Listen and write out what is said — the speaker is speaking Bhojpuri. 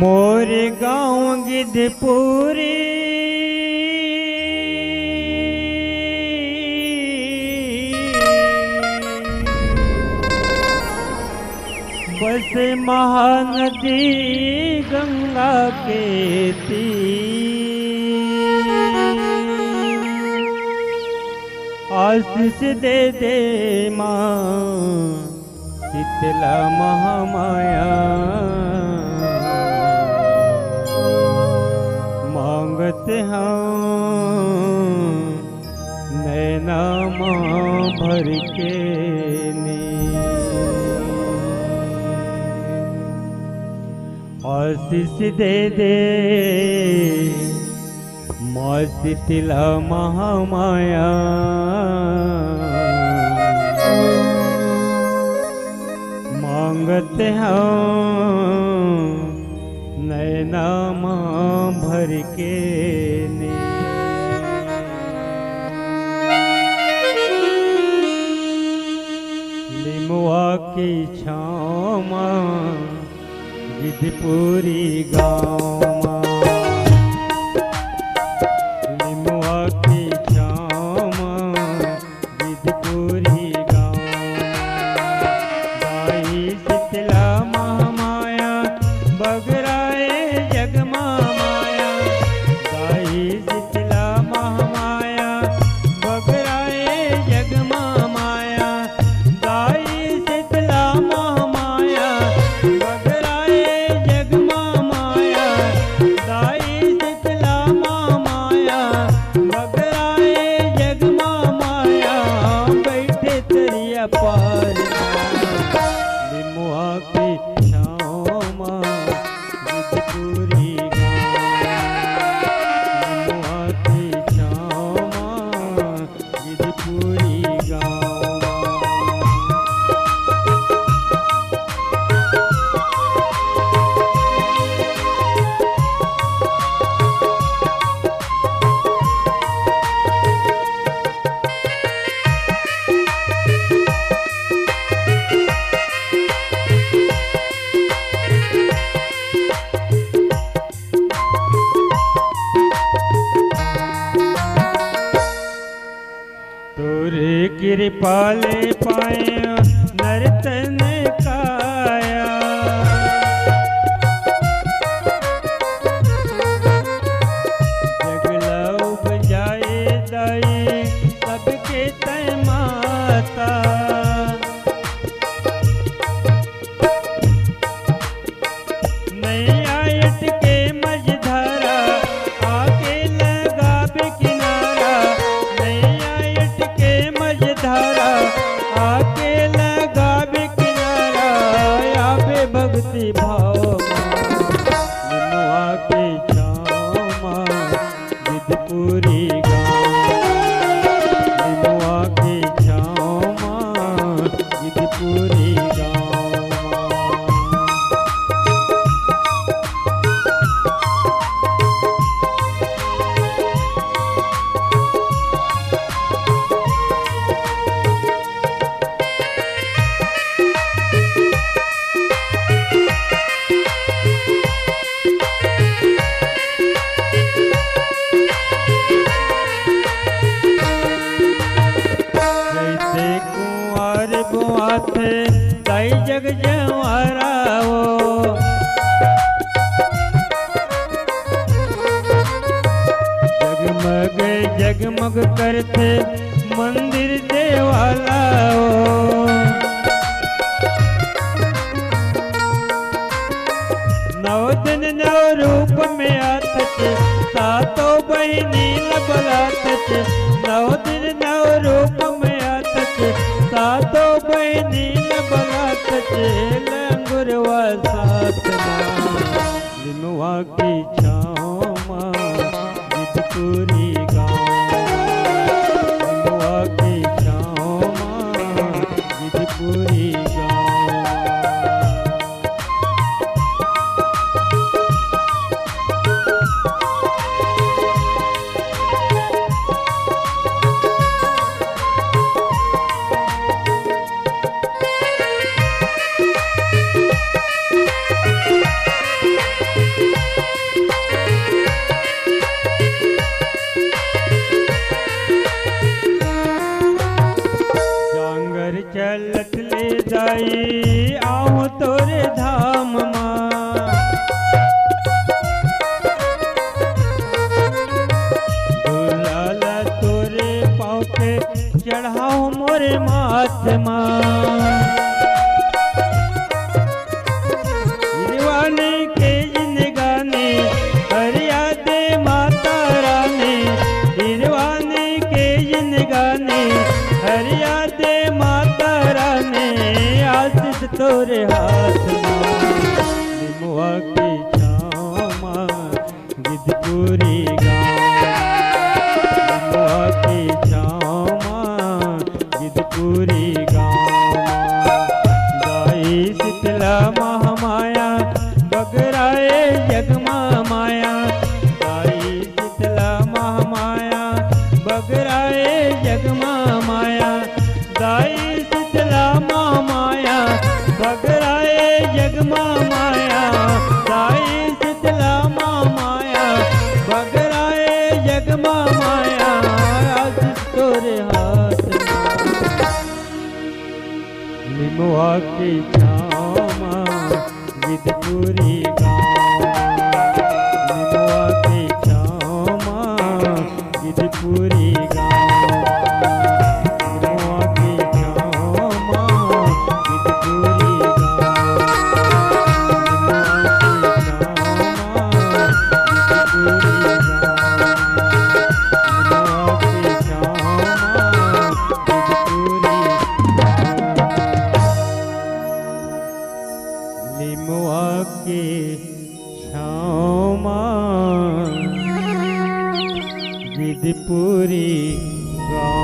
मोर गाँव गिद्धपुरी बस महानदी गंगा के तीर। आशीष दे दे माँ शीतला महामाया, मांगते हम नैना माँ भर के आशीष दे दे माँ शीतला महामाया, मांगते हम नैना माँ भर के लिमुआ की छाँव माँ गिद्धपुरी गाँव लिमुआ की छाँव गिद्धपुरी गाँव। गाई शीतला महामाया बगराए जगमा माया, गाई शीतला महामाया बगराए जगमा माया, गाई शीतला महामाया पार लिमुआ की छाँव गिद्धपुरी लिमुआ की छाँव गिद्धपुरी तोरे कृपा ले पाए नर्तन काया, जगला उपजाए दाई सबके तय माता। नैया के मझधारा आके लगावे किनारा, धारा आके लगावे किनारा, आवे भक्ति भाव लिमुआ के छाँव गिद्धपुरी गाँव लिमुआ के छाँव गिद्धपुरी गाँव। थे ताई जग जवारा वो, जगमग जगमग करते मंदिर देवाला वो। नौ दिन नौ रूप में आत सातों बहिनी बलात, नौ दिन नौ रूप में आत सातों बहिनी बलात, लंगुरवा साथ लिमुआ की छाँव गिद्धपुरी गाँव लिमुआ की छाँव गिद्धपुरी गाँव। चलत ले जाई आऊं तोरे धाम मां। गुलाल तोरे पाँव पे चढ़ाओ मोरे माथ मां। दीवाने के जिंदगानी हरिया दे माता रानी। दीवाने के जिंदगानी हरिया दे माता रानी। आशीष तोरे हाथ निमुआ की छाँव मां गिद्धपुरी गाँव। निमुआ की छाँव मां गिद्धपुरी गाँव। गाई शीतला महामाया बगराए जगमा माया। गाई शीतला महामाया बगराए जगमा माया। गाई शीतला महामाया बगराए जगमा माया। गाई शीतला महामाया बगराए जगमा माया। आशीष तोरे हाथ निमुआ की छाँव मां गिद्धपुरी गाँव। निमुआ की छाँव मां गिद्धपुरी गाँव। निमुआ की छाँव मां गिद्धपुरी गाँव। निमुआ की छाँव मां गिद्धपुरी गाँव।